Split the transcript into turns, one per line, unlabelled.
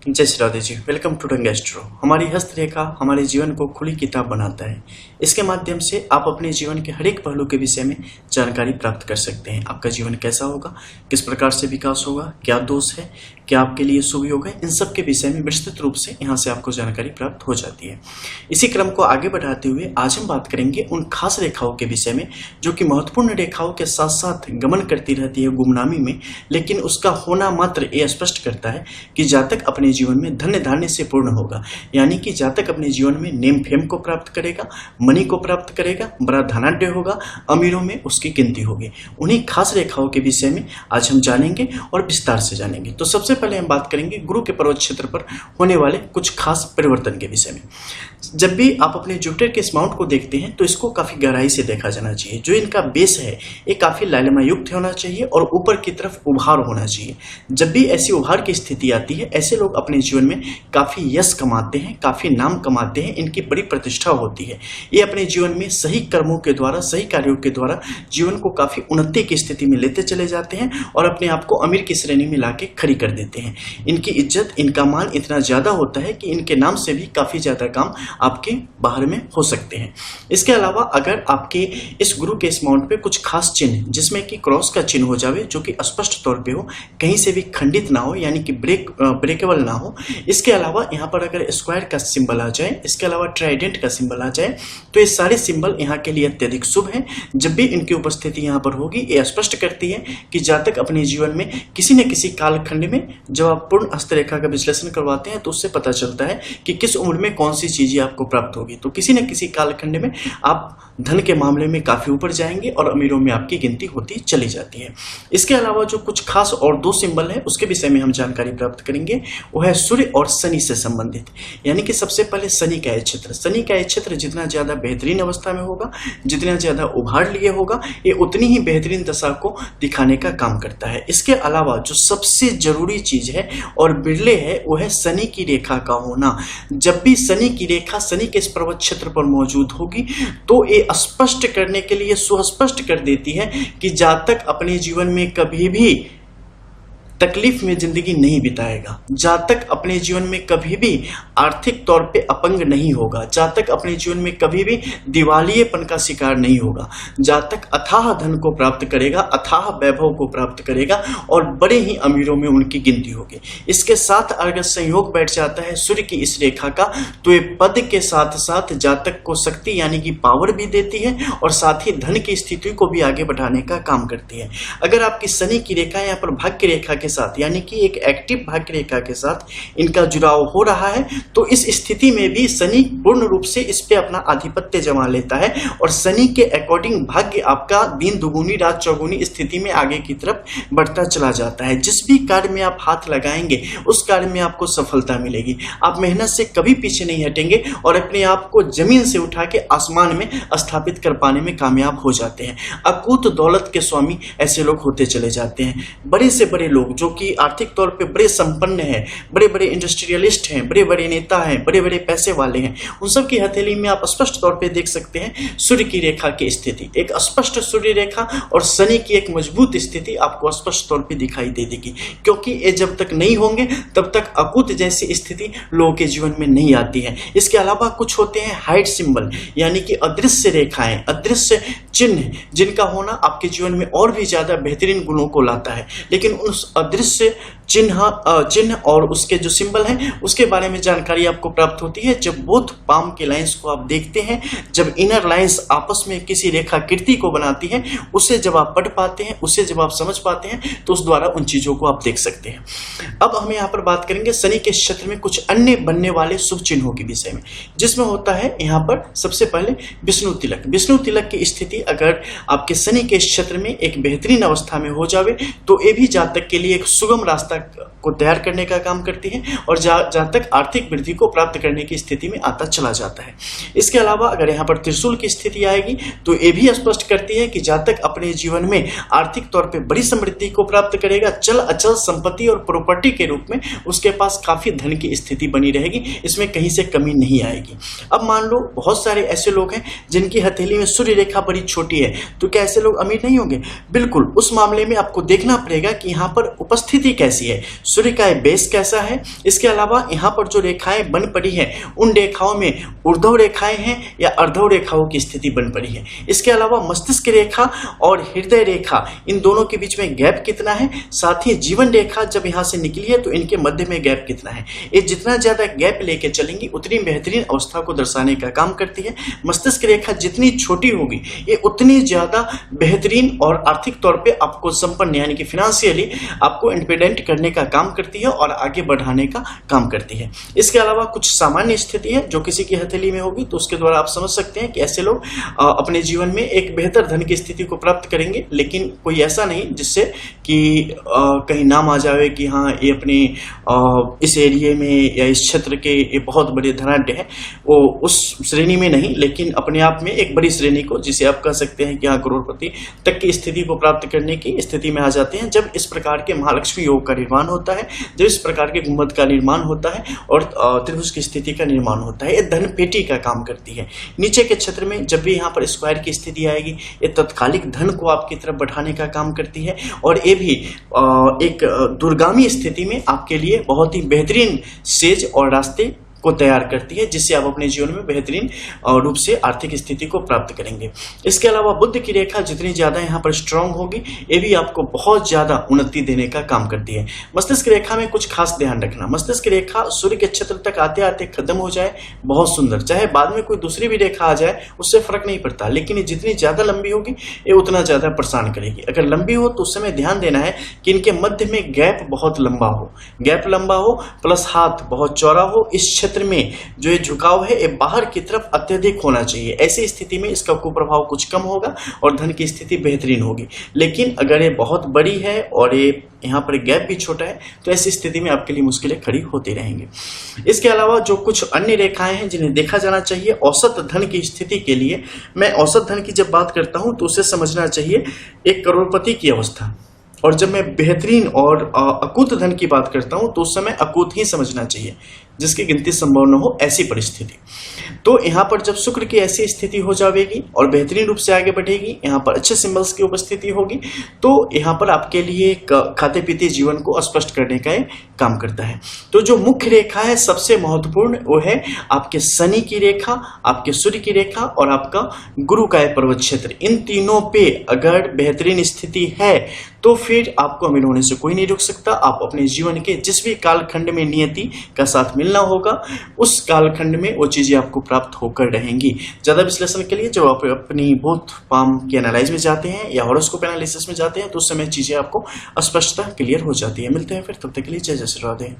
जय Shri Radhe ji. Welcome to ढंग astro. हमारी हस्तरेखा हमारे जीवन को खुली किताब बनाता है। इसके माध्यम से आप अपने जीवन के हर एक पहलू के विषय में जानकारी प्राप्त कर सकते हैं। आपका जीवन कैसा होगा, किस प्रकार से विकास होगा, क्या दोष है, क्या आपके लिए शुभ योग है, इन सब के विषय में विस्तृत रूप से यहाँ से आपको जानकारी प्राप्त हो जाती है। इसी क्रम को आगे बढ़ाते हुए आज हम बात करेंगे उन खास रेखाओं के विषय में जो कि महत्वपूर्ण रेखाओं के साथ साथ गमन करती रहती है गुमनामी में, लेकिन उसका होना मात्र ये स्पष्ट करता है कि जातक अपने जीवन में धन्य धान्य से पूर्ण होगा, यानी कि जातक अपने जीवन में नेम फेम को प्राप्त करेगा, मनी को प्राप्त करेगा, बड़ा धनाढ्य होगा, अमीरों में उसकी गिनती होगी। उन्हीं खास रेखाओं के विषय में आज हम जानेंगे और विस्तार से जानेंगे। तो सबसे पहले हम बात करेंगे गुरु के पर्वत क्षेत्र पर होने वाले कुछ खास परिवर्तन के विषय में। जब भी आप अपने जुपिटर के इस माउंट को देखते हैं तो इसको काफी गहराई से देखा जाना चाहिए। जो इनका बेस है ये काफी लालिमा युक्त होना चाहिए और ऊपर की तरफ उभार होना चाहिए। जब भी ऐसी उभार की स्थिति आती है, ऐसे लोग अपने जीवन में काफी यश कमाते हैं, काफी नाम कमाते हैं, इनकी बड़ी प्रतिष्ठा होती है। ये अपने जीवन में सही कर्मों के द्वारा, सही कार्यों के द्वारा जीवन को काफी उन्नति की स्थिति में लेते चले जाते हैं और अपने आप को अमीर की श्रेणी में लाके खड़ी कर देते हैं। इनकी इज्जत, इनका मान इतना ज्यादा होता है कि इनके नाम से भी काफी ज्यादा काम आपके बाहर में हो सकते हैं। इसके अलावा अगर आपके इस गुरु के इस माउंट पे कुछ खास चिन्ह जिसमें कि क्रॉस का चिन्ह हो जावे, जो कि स्पष्ट तौर पे हो, कहीं से भी खंडित ना हो, यानी कि ब्रेकेबल ना हो। इसके अलावा यहाँ पर अगर स्क्वायर का सिंबल आ जाए, इसके अलावा ट्राइडेंट का सिंबल आ जाए, तो ये सारे सिंबल यहाँ के लिए अत्यधिक शुभ है। जब भी इनकी उपस्थिति यहाँ पर होगी, ये स्पष्ट करती है कि जातक अपने जीवन में किसी न किसी कालखंड में, जब आप पूर्ण हस्तरेखा का विश्लेषण करवाते हैं तो उससे पता चलता है कि किस उम्र में कौन सी चीजें आपको प्राप्त होगी। तो किसी न किसी कालखंड में आप धन के मामले में काफी ऊपर जाएंगे और अमीरों में आपकी गिनती होती चली जाती है। इसके अलावा जो कुछ खास और दो सिंबल है उसके विषय में हम जानकारी प्राप्त करेंगे, वो है सूर्य और शनि से संबंधित। यानी कि सबसे पहले शनि का ये क्षेत्र, शनि का ये क्षेत्र जितना ज्यादा बेहतरीन अवस्था में होगा, जितना ज्यादा उभार लिए होगा, ये उतनी ही बेहतरीन दशा को दिखाने का काम करता है। इसके अलावा जो सबसे जरूरी चीज है और बिरले है, वो है शनि की रेखा का होना। जब भी शनि की रेखा शनि के इस पर्वत क्षेत्र पर मौजूद होगी तो ये स्पष्ट करने के लिए सुस्पष्ट कर देती है कि जातक अपने जीवन में कभी भी तकलीफ में जिंदगी नहीं बिताएगा, जातक अपने जीवन में कभी भी आर्थिक तौर पे अपंग नहीं होगा, जातक अपने जीवन में कभी भी दिवालियेपन का शिकार नहीं होगा, जातक अथाह धन को प्राप्त करेगा, अथाह वैभव को प्राप्त करेगा और बड़े ही अमीरों में उनकी गिनती होगी। इसके साथ अगर संयोग बैठ जाता है सूर्य की इस रेखा का, तो ये पद के साथ साथ जातक को शक्ति यानी कि पावर भी देती है और साथ ही धन की स्थिति को भी आगे बढ़ाने का काम करती है। अगर आपकी शनि की रेखा यहाँ पर भाग्य रेखा के साथ, यानी कि एक एक्टिव भाग्य रेखा के साथ इनका जुड़ाव हो रहा है, तो इस स्थिति में भी शनि पूर्ण रूप से इस पे अपना आधिपत्य जमा लेता है और शनि के अकॉर्डिंग भाग्य आपका दिन दुगुनी रात चौगुनी स्थिति में आगे की तरफ बढ़ता चला जाता है। जिस भी कार्य में आप हाथ लगाएंगे उस कार्य में आपको सफलता मिलेगी। आप मेहनत से कभी पीछे नहीं हटेंगे और अपने आप को जमीन से उठा के आसमान में स्थापित कर पाने में कामयाब हो जाते हैं। अकूत दौलत के स्वामी ऐसे लोग होते चले जाते हैं। बड़े से बड़े लोग जो कि आर्थिक तौर पे बड़े संपन्न हैं, बड़े बड़े इंडस्ट्रियलिस्ट हैं, बड़े बड़े नेता हैं, बड़े बड़े पैसे वाले हैं, उन सब की हथेली में आप स्पष्ट तौर पे देख सकते हैं सूर्य की रेखा की स्थिति। एक स्पष्ट सूर्य रेखा और शनि की एक मजबूत स्थिति आपको स्पष्ट तौर पे दिखाई दे देगी, क्योंकि ये जब तक नहीं होंगे तब तक अकूत जैसी स्थिति लोगों के जीवन में नहीं आती है। इसके अलावा कुछ होते हैं हाइड सिंबल, यानी कि अदृश्य रेखाएं, अदृश्य चिन्ह, जिनका होना आपके जीवन में और भी ज्यादा बेहतरीन गुणों को लाता है। लेकिन उस अदृश्य चिन्ह और उसके जो सिंबल हैं उसके बारे में जानकारी आपको प्राप्त होती है जब बोथ पाम के लाइंस को आप देखते हैं, जब इनर लाइंस आपस में किसी रेखाकृति को बनाती हैं, उसे जब आप पढ़ पाते हैं, उसे जब आप समझ पाते हैं, तो उस द्वारा उन चीजों को आप देख सकते हैं। अब हम यहाँ पर बात करेंगे शनि के क्षेत्र में कुछ अन्य बनने वाले शुभ चिन्हों के विषय में, जिसमें होता है यहाँ पर सबसे पहले विष्णु तिलक। विष्णु तिलक की स्थिति अगर आपके शनि के क्षेत्र में एक बेहतरीन अवस्था में हो जावे तो ये भी जातक के लिए एक सुगम रास्ता को तैयार करने का काम करती है और जातक आर्थिक वृद्धि को प्राप्त करने की स्थिति में आता चला जाता है। इसके अलावा अगर यहाँ पर त्रिशूल की स्थिति आएगी तो ये भी स्पष्ट करती है कि जातक अपने जीवन में आर्थिक तौर पे बड़ी समृद्धि को प्राप्त करेगा। चल अचल संपत्ति और प्रॉपर्टी के रूप में उसके पास काफी धन की स्थिति बनी रहेगी, इसमें कहीं से कमी नहीं आएगी। अब मान लो बहुत सारे ऐसे लोग हैं जिनकी हथेली में सूर्य रेखा बड़ी छोटी है, तो क्या ऐसे लोग अमीर नहीं होंगे? बिल्कुल। उस मामले में आपको देखना पड़ेगा कि यहाँ पर उपस्थिति कैसी है, सूर्य का बेस कैसा है। इसके अलावा यहाँ पर जो रेखाएं बन पड़ी है उन रेखाओं में ऊर्ध्व रेखाएं हैं या अर्धव रेखाओं की स्थिति बन पड़ी है। इसके अलावा मस्तिष्क रेखा और हृदय रेखा, इन दोनों के बीच में गैप कितना है, साथ ही जीवन रेखा जब यहाँ से निकली है तो इनके मध्य में गैप कितना है। ये जितना ज्यादा गैप लेके चलेंगी उतनी बेहतरीन अवस्था को दर्शाने का काम करती है। मस्तिष्क रेखा जितनी छोटी होगी ये उतनी ज्यादा बेहतरीन और आर्थिक तौर पे आपको संपन्न यानी कि फाइनेंशियली आपको इंडिपेंडेंट करने का काम करती है और आगे बढ़ाने का काम करती है। इसके अलावा कुछ सामान्य स्थिति है जो किसी की हथेली में होगी, तो उसके द्वारा आप समझ सकते हैं कि ऐसे लोग अपने जीवन में एक बेहतर धन की स्थिति को प्राप्त करेंगे, लेकिन कोई ऐसा नहीं जिससे कि कहीं नाम आ जाए कि हाँ ये अपने इस एरिया में या इस क्षेत्र के ये बहुत बड़े धनाढ्य है, वो उस श्रेणी में नहीं, लेकिन अपने आप में एक बड़ी श्रेणी को, जिसे आप कह सकते हैं कि हाँ करोड़पति तक की स्थिति को प्राप्त करने की स्थिति में आ जाते हैं जब इस प्रकार के महालक्ष्मी योग का निर्माण होता है, जब इस प्रकार के गुंबद का निर्माण होता है और त्रिभुज की स्थिति का निर्माण होता है। ये धन पेटी का काम करती है। नीचे के क्षेत्र में जब भी यहाँ पर स्क्वायर की स्थिति आएगी ये तत्कालिक धन को आपकी तरफ बढ़ाने का काम करती है और ये भी एक दूरगामी स्थिति में आपके लिए बहुत ही बेहतरीन सेज और रास्ते को तैयार करती है, जिससे आप अपने जीवन में बेहतरीन रूप से आर्थिक स्थिति को प्राप्त करेंगे। इसके अलावा बुध की रेखा जितनी ज्यादा यहाँ पर स्ट्रांग होगी ये भी आपको बहुत ज्यादा उन्नति देने का काम करती है। मस्तिष्क रेखा में कुछ खास ध्यान रखना, मस्तिष्क रेखा सूर्य के क्षेत्र तक आते आते खत्म हो जाए बहुत सुंदर, चाहे बाद में कोई दूसरी भी रेखा आ जाए उससे फर्क नहीं पड़ता, लेकिन ये जितनी ज्यादा लंबी होगी ये उतना ज्यादा परेशान करेगी। अगर लंबी हो तो उस समय ध्यान देना है कि इनके मध्य में गैप बहुत लंबा हो, गैप लंबा हो प्लस हाथ बहुत चौड़ा हो। इस क्षेत्र में जो ये झुकाव है ये बाहर की तरफ अत्यधिक होना चाहिए। ऐसी स्थिति में इसका कुप्रभाव कुछ कम होगा और धन की स्थिति बेहतरीन होगी। लेकिन अगर ये बहुत बड़ी है और ये यहाँ पर गैप भी छोटा है तो ऐसी स्थिति में आपके लिए मुश्किलें खड़ी होती रहेंगी। इसके अलावा जो कुछ अन्य रेखाएं हैं जिन्हें देखा जाना चाहिए औसत धन की स्थिति के लिए, मैं औसत धन की जब बात करता हूं तो उसे समझना चाहिए एक करोड़पति की अवस्था, और जब मैं बेहतरीन और अकूत धन की बात करता हूं तो उस समय अकूत ही समझना चाहिए जिसकी गिनती संभव न हो ऐसी परिस्थिति। तो यहाँ पर जब शुक्र की ऐसी स्थिति हो जाएगी और बेहतरीन रूप से आगे बढ़ेगी, यहाँ पर अच्छे सिंबल्स की उपस्थिति होगी, तो यहाँ पर आपके लिए खाते पीते जीवन को स्पष्ट करने का काम करता है। तो जो मुख्य रेखा है सबसे महत्वपूर्ण वो है आपके शनि की रेखा, आपके सूर्य की रेखा और आपका गुरु का पर्वत क्षेत्र। इन तीनों पे अगर बेहतरीन स्थिति है तो फिर आपको अमीर होने से कोई नहीं रोक सकता। आप अपने जीवन के जिस भी कालखंड में नियति का साथ मिलना होगा उस कालखंड में वो चीजें आपको प्राप्त होकर रहेंगी। ज्यादा विश्लेषण के लिए जब आप अपनी बोथ पाम की एनालाइज में जाते हैं या हॉरोस्कोप एनालिसिस में जाते हैं तो उस समय चीजें आपको स्पष्टता क्लियर हो जाती है। मिलते हैं फिर, तब तक के लिए जय जय श्री राधे।